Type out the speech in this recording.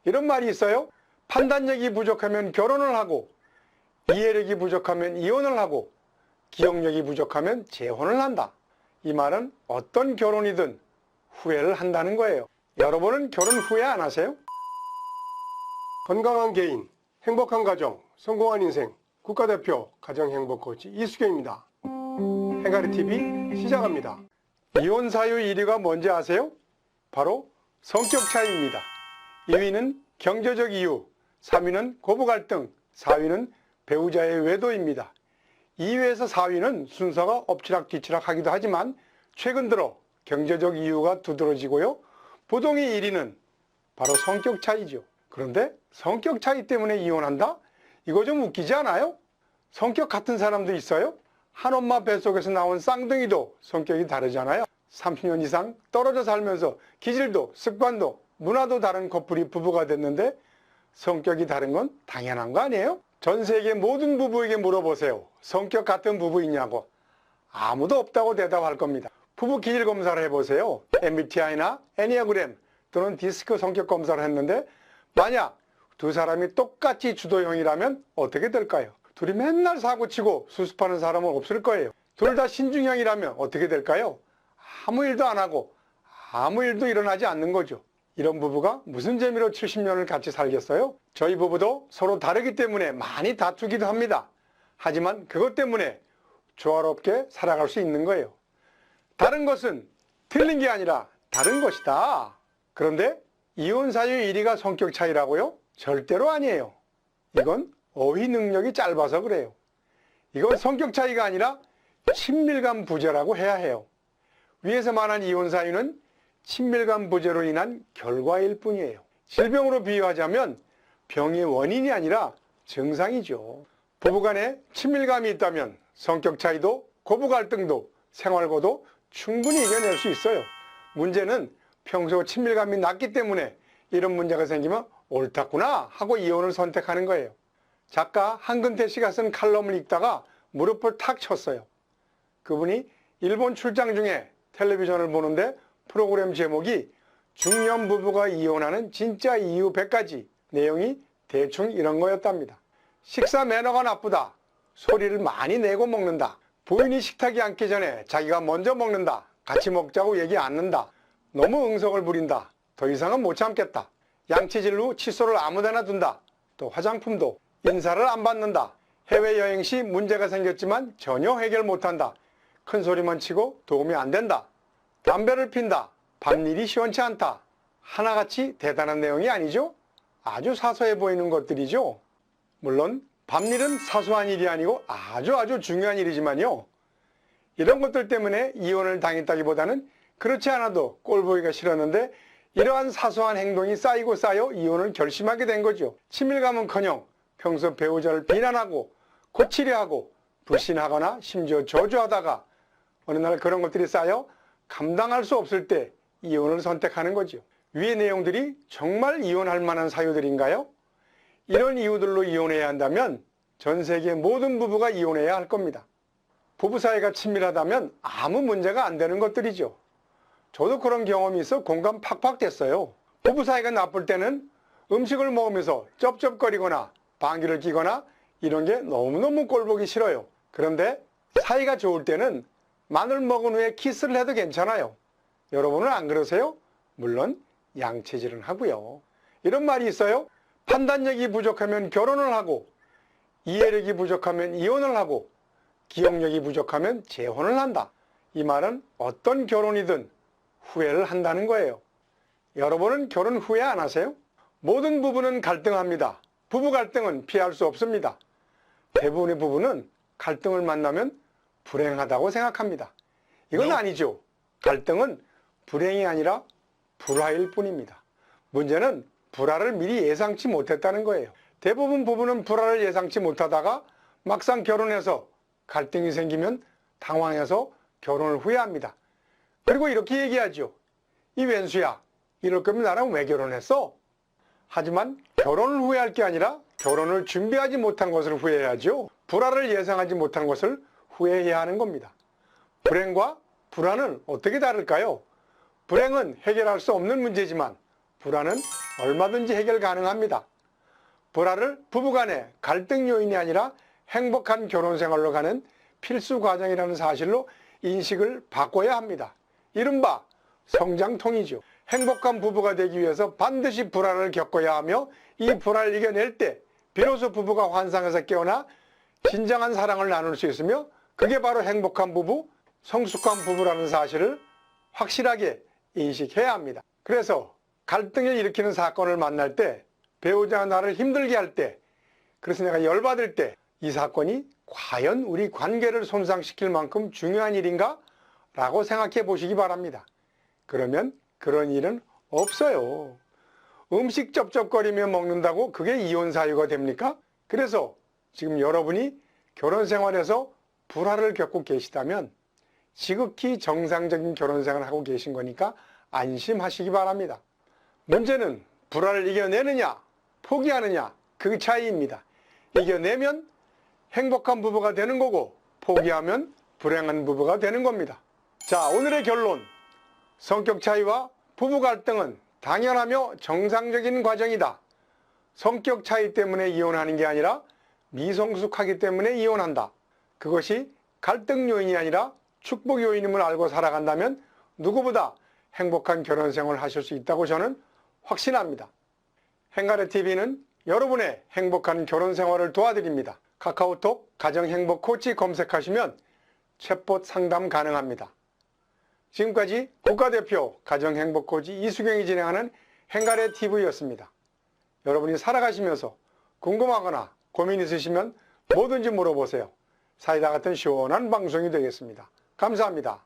이런 말이 있어요. 판단력이 부족하면 결혼을 하고, 이해력이 부족하면 이혼을 하고, 기억력이 부족하면 재혼을 한다. 이 말은 어떤 결혼이든 후회를 한다는 거예요. 여러분은 결혼 후회 안 하세요? 건강한 개인, 행복한 가정, 성공한 인생, 국가대표 가정행복코치 이수경입니다. 행가리TV 시작합니다. 이혼 사유 1위가 뭔지 아세요? 바로 성격 차이입니다. 2위는 경제적 이유, 3위는 고부 갈등, 4위는 배우자의 외도입니다. 2위에서 4위는 순서가 엎치락뒤치락 하기도 하지만 최근 들어 경제적 이유가 두드러지고요. 부동의 1위는 바로 성격 차이죠. 그런데 성격 차이 때문에 이혼한다? 이거 좀 웃기지 않아요? 성격 같은 사람도 있어요? 한 엄마 뱃속에서 나온 쌍둥이도 성격이 다르잖아요. 30년 이상 떨어져 살면서 기질도 습관도 문화도 다른 커플이 부부가 됐는데 성격이 다른 건 당연한 거 아니에요? 전 세계 모든 부부에게 물어보세요. 성격 같은 부부 있냐고. 아무도 없다고 대답할 겁니다. 부부 기질 검사를 해보세요. MBTI나 애니아그램 또는 디스크 성격 검사를 했는데 만약 두 사람이 똑같이 주도형이라면 어떻게 될까요? 둘이 맨날 사고치고 수습하는 사람은 없을 거예요. 둘 다 신중형이라면 어떻게 될까요? 아무 일도 안 하고 아무 일도 일어나지 않는 거죠. 이런 부부가 무슨 재미로 70년을 같이 살겠어요? 저희 부부도 서로 다르기 때문에 많이 다투기도 합니다. 하지만 그것 때문에 조화롭게 살아갈 수 있는 거예요. 다른 것은 틀린 게 아니라 다른 것이다. 그런데 이혼 사유 1위가 성격 차이라고요? 절대로 아니에요. 이건 어휘 능력이 짧아서 그래요. 이건 성격 차이가 아니라 친밀감 부재라고 해야 해요. 위에서 말한 이혼 사유는 친밀감 부재로 인한 결과일 뿐이에요. 질병으로 비유하자면 병의 원인이 아니라 증상이죠. 부부간에 친밀감이 있다면 성격 차이도 고부 갈등도 생활고도 충분히 이겨낼 수 있어요. 문제는 평소 친밀감이 낮기 때문에 이런 문제가 생기면 옳았구나 하고 이혼을 선택하는 거예요. 작가 한근태 씨가 쓴 칼럼을 읽다가 무릎을 탁 쳤어요. 그분이 일본 출장 중에 텔레비전을 보는데 프로그램 제목이 중년 부부가 이혼하는 진짜 이유 100가지, 내용이 대충 이런 거였답니다. 식사 매너가 나쁘다, 소리를 많이 내고 먹는다, 부인이 식탁에 앉기 전에 자기가 먼저 먹는다, 같이 먹자고 얘기 안 한다, 너무 응석을 부린다, 더 이상은 못 참겠다, 양치질로 칫솔을 아무데나 둔다, 또 화장품도 인사를 안 받는다, 해외여행 시 문제가 생겼지만 전혀 해결 못한다, 큰 소리만 치고 도움이 안 된다, 담배를 핀다, 밤일이 시원치 않다. 하나같이 대단한 내용이 아니죠? 아주 사소해 보이는 것들이죠. 물론 밤일은 사소한 일이 아니고 아주 중요한 일이지만요. 이런 것들 때문에 이혼을 당했다기보다는 그렇지 않아도 꼴보기가 싫었는데 이러한 사소한 행동이 쌓이고 쌓여 이혼을 결심하게 된 거죠. 친밀감은커녕 평소 배우자를 비난하고 고치려 하고 불신하거나 심지어 저주하다가 어느 날 그런 것들이 쌓여 감당할 수 없을 때 이혼을 선택하는 거죠. 위의 내용들이 정말 이혼할 만한 사유들인가요? 이런 이유들로 이혼해야 한다면 전 세계 모든 부부가 이혼해야 할 겁니다. 부부 사이가 친밀하다면 아무 문제가 안 되는 것들이죠. 저도 그런 경험이 있어 공감 팍팍 됐어요. 부부 사이가 나쁠 때는 음식을 먹으면서 쩝쩝거리거나 방귀를 뀌거나 이런 게 너무너무 꼴보기 싫어요. 그런데 사이가 좋을 때는 마늘 먹은 후에 키스를 해도 괜찮아요. 여러분은 안 그러세요? 물론 양치질은 하고요. 이런 말이 있어요. 판단력이 부족하면 결혼을 하고, 이해력이 부족하면 이혼을 하고, 기억력이 부족하면 재혼을 한다. 이 말은 어떤 결혼이든 후회를 한다는 거예요. 여러분은 결혼 후회 안 하세요? 모든 부부는 갈등합니다. 부부 갈등은 피할 수 없습니다. 대부분의 부부는 갈등을 만나면 불행하다고 생각합니다. 이건 아니죠. 갈등은 불행이 아니라 불화일 뿐입니다. 문제는 불화를 미리 예상치 못했다는 거예요. 대부분 부부는 불화를 예상치 못하다가 막상 결혼해서 갈등이 생기면 당황해서 결혼을 후회합니다. 그리고 이렇게 얘기하죠. 이 웬수야, 이럴 거면 나랑 왜 결혼했어? 하지만 결혼을 후회할 게 아니라 결혼을 준비하지 못한 것을 후회해야죠. 불화를 예상하지 못한 것을 후회해야 하는 겁니다. 불행과 불화는 어떻게 다를까요? 불행은 해결할 수 없는 문제지만 불화는 얼마든지 해결 가능합니다. 불화를 부부간의 갈등 요인이 아니라 행복한 결혼 생활로 가는 필수 과정이라는 사실로 인식을 바꿔야 합니다. 이른바 성장통이죠. 행복한 부부가 되기 위해서 반드시 불화를 겪어야 하며 이 불화를 이겨낼 때 비로소 부부가 환상에서 깨어나 진정한 사랑을 나눌 수 있으며 그게 바로 행복한 부부, 성숙한 부부라는 사실을 확실하게 인식해야 합니다. 그래서 갈등을 일으키는 사건을 만날 때, 배우자가 나를 힘들게 할 때, 그래서 내가 열받을 때 이 사건이 과연 우리 관계를 손상시킬 만큼 중요한 일인가? 라고 생각해 보시기 바랍니다. 그러면 그런 일은 없어요. 음식 쩝쩝거리며 먹는다고 그게 이혼 사유가 됩니까? 그래서 지금 여러분이 결혼 생활에서 불화를 겪고 계시다면 지극히 정상적인 결혼 생활을 하고 계신 거니까 안심하시기 바랍니다. 문제는 불화를 이겨내느냐, 포기하느냐, 그 차이입니다. 이겨내면 행복한 부부가 되는 거고 포기하면 불행한 부부가 되는 겁니다. 자, 오늘의 결론. 성격 차이와 부부 갈등은 당연하며 정상적인 과정이다. 성격 차이 때문에 이혼하는 게 아니라 미성숙하기 때문에 이혼한다. 그것이 갈등 요인이 아니라 축복 요인임을 알고 살아간다면 누구보다 행복한 결혼 생활을 하실 수 있다고 저는 확신합니다. 행가래TV는 여러분의 행복한 결혼 생활을 도와드립니다. 카카오톡 가정행복 코치 검색하시면 챗봇 상담 가능합니다. 지금까지 국가대표 가정행복 코치 이수경이 진행하는 행가래TV였습니다. 여러분이 살아가시면서 궁금하거나 고민 있으시면 뭐든지 물어보세요. 사이다 같은 시원한 방송이 되겠습니다. 감사합니다.